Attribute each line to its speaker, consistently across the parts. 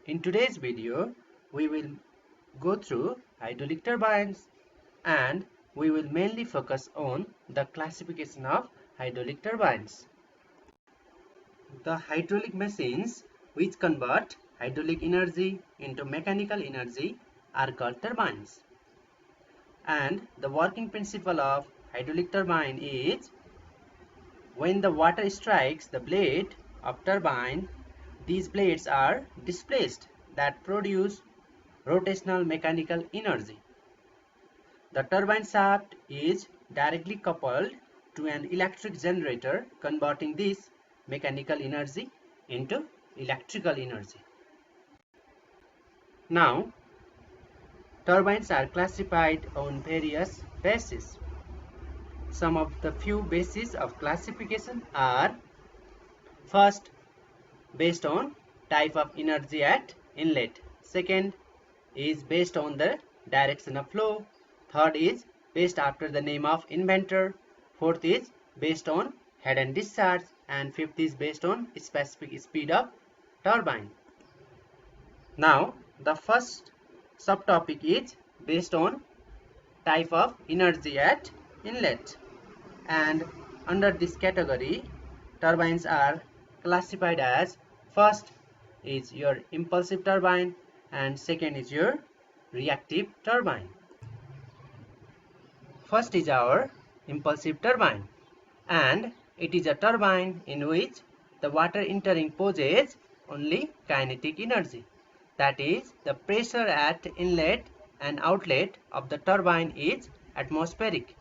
Speaker 1: In today's video, we will go through hydraulic turbines and we will mainly focus on the classification of hydraulic turbines. The hydraulic machines which convert hydraulic energy into mechanical energy are called turbines. And the working principle of hydraulic turbine is when the water strikes the blade of turbine, these blades are displaced that produce rotational mechanical energy. The turbine shaft is directly coupled to an electric generator converting this mechanical energy into electrical energy. Now, turbines are classified on various bases. Some of the few bases of classification are: first, based on type of energy at inlet. Second is based on the direction of flow. Third is based after the name of inventor. Fourth is based on head and discharge. And fifth is based on specific speed of turbine. Now, the first subtopic is based on type of energy at inlet. And under this category, turbines are classified as: first is your impulsive turbine and second is your reactive turbine. First is our impulsive turbine, and it is a turbine in which the water entering possesses only kinetic energy. That is, the pressure at inlet and outlet of the turbine is atmospheric.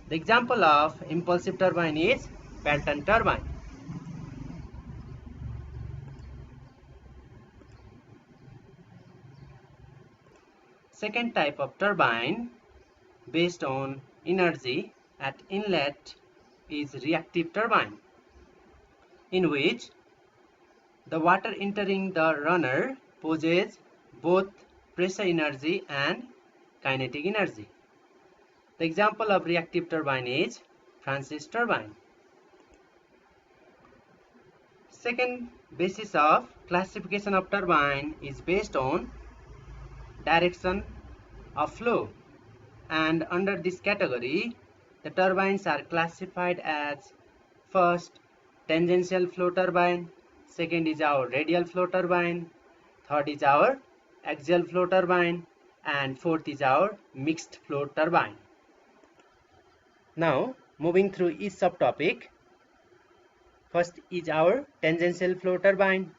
Speaker 1: The example of impulsive turbine is Pelton turbine. Second type of turbine based on energy at inlet is reactive turbine, in which the water entering the runner possesses both pressure energy and kinetic energy. The example of reactive turbine is Francis turbine. Second basis of classification of turbine is based on direction of flow, and under this category the turbines are classified as: first, tangential flow turbine. Second is our radial flow turbine. Third is our axial flow turbine, and fourth is our mixed flow turbine. Now, moving through each subtopic. First is our tangential flow turbine.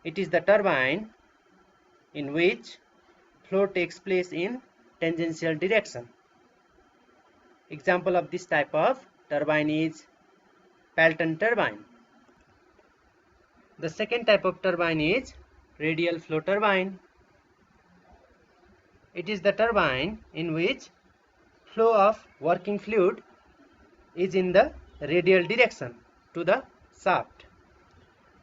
Speaker 1: It is the turbine in which flow takes place in tangential direction. Example of this type of turbine is Pelton turbine. The second type of turbine is radial flow turbine. It is the turbine in which flow of working fluid is in the radial direction to the shaft.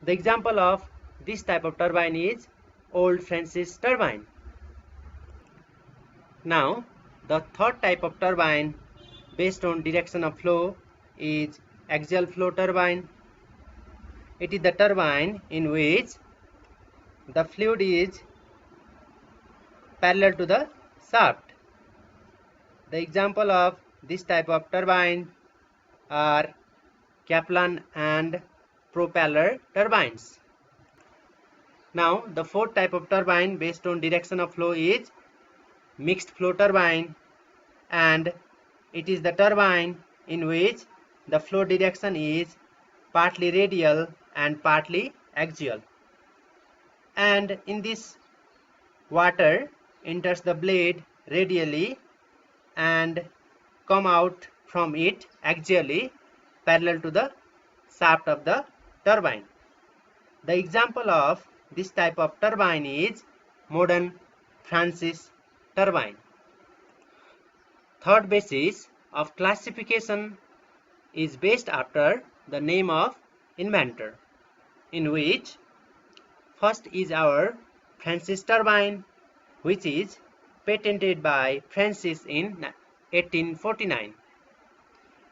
Speaker 1: The example of this type of turbine is Old Francis turbine. Now, the third type of turbine based on direction of flow is axial flow turbine. It is the turbine in which the fluid is parallel to the shaft. The example of this type of turbine are Kaplan and propeller turbines. Now, the fourth type of turbine based on direction of flow is mixed flow turbine, and it is the turbine in which the flow direction is partly radial and partly axial, and in this water enters the blade radially and come out from it axially parallel to the shaft of the turbine. The example of this type of turbine is modern Francis turbine. Third basis of classification is based after the name of inventor, in which first is our Francis turbine, which is patented by Francis in 1849.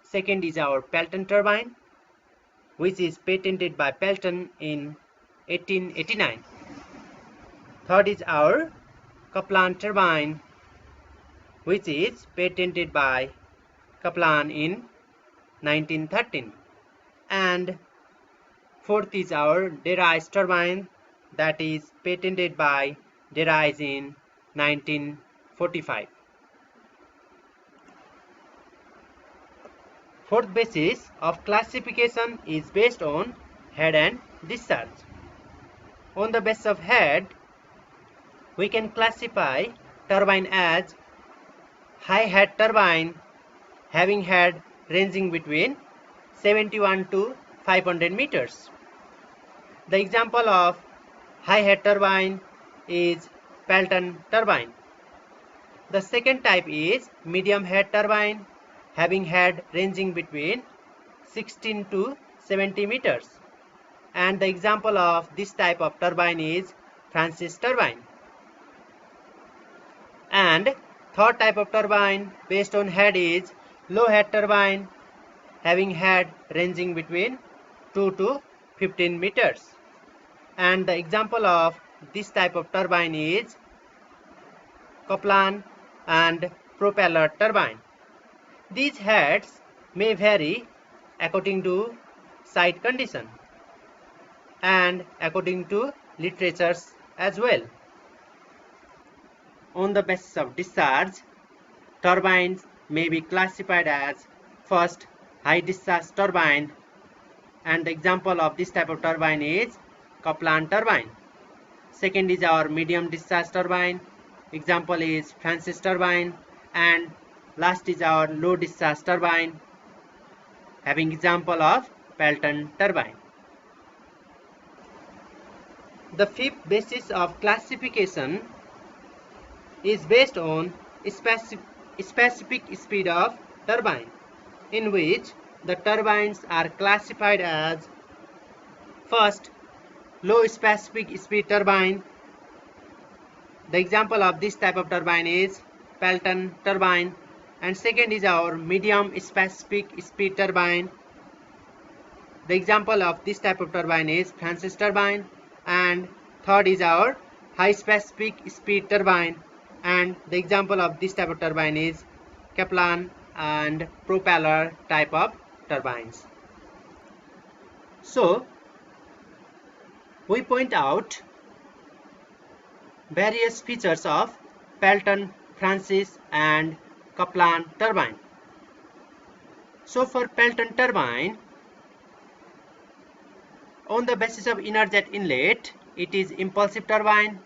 Speaker 1: Second is our Pelton turbine, which is patented by Pelton in 1889. Third is our Kaplan turbine, which is patented by Kaplan in 1913. And fourth is our de Rays turbine, that is patented by de Rays in 1945. Fourth basis of classification is based on head and discharge. On the basis of head, we can classify turbine as high head turbine having head ranging between 71 to 500 meters. The example of high head turbine is Pelton turbine. The second type is medium head turbine having head ranging between 16 to 70 meters. And the example of this type of turbine is Francis turbine. And third type of turbine based on head is low head turbine having head ranging between 2 to 15 meters. And the example of this type of turbine is Kaplan and propeller turbine. These heads may vary according to site condition and according to literatures as well. On the basis of discharge, turbines may be classified as first high discharge turbine, and the example of this type of turbine is Kaplan turbine. Second is our medium discharge turbine, example is Francis turbine, and last is our low discharge turbine having example of Pelton turbine. The fifth basis of classification is based on specific speed of turbine, in which the turbines are classified as first low specific speed turbine. The example of this type of turbine is Pelton turbine, and second is our medium specific speed turbine. The example of this type of turbine is Francis turbine, and third is our high specific speed turbine, and the example of this type of turbine is Kaplan and propeller type of turbines. So we point out various features of Pelton, Francis and Kaplan turbine. So for Pelton turbine, on the basis of inner jet inlet, it is impulsive turbine.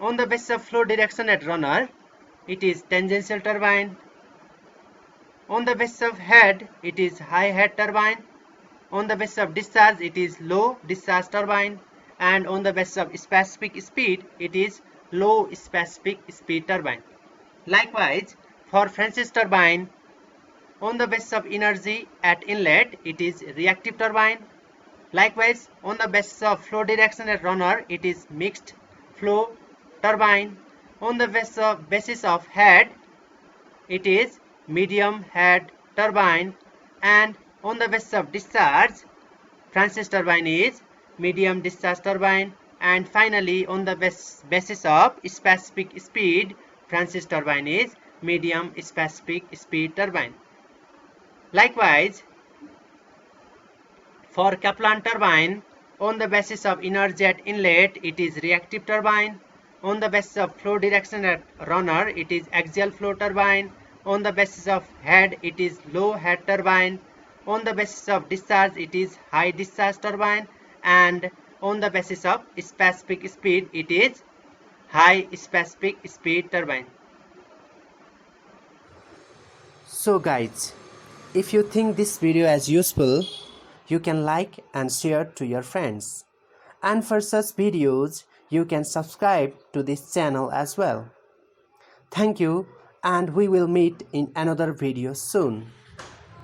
Speaker 1: On the basis of flow direction at runner, it is tangential turbine. On the basis of head, it is high head turbine. On the basis of discharge, it is low discharge turbine. And on the basis of specific speed, it is low specific speed turbine. Likewise, for Francis turbine, on the basis of energy at inlet, it is reactive turbine. Likewise, on the basis of flow direction at runner, it is mixed flow turbine. On the basis of head, it is medium head turbine, and on the basis of discharge, Francis turbine is medium discharge turbine, and finally on the basis of specific speed, Francis turbine is medium specific speed turbine. Likewise, for Kaplan turbine, on the basis of inner jet inlet, it is reactive turbine. On the basis of flow direction at runner, it is axial flow turbine. On the basis of head, it is low head turbine. On the basis of discharge, it is high discharge turbine. And on the basis of specific speed, it is high specific speed turbine. So guys, if you think this video is useful, you can like and share to your friends. And for such videos, you can subscribe to this channel as well. Thank you, and we will meet in another video soon.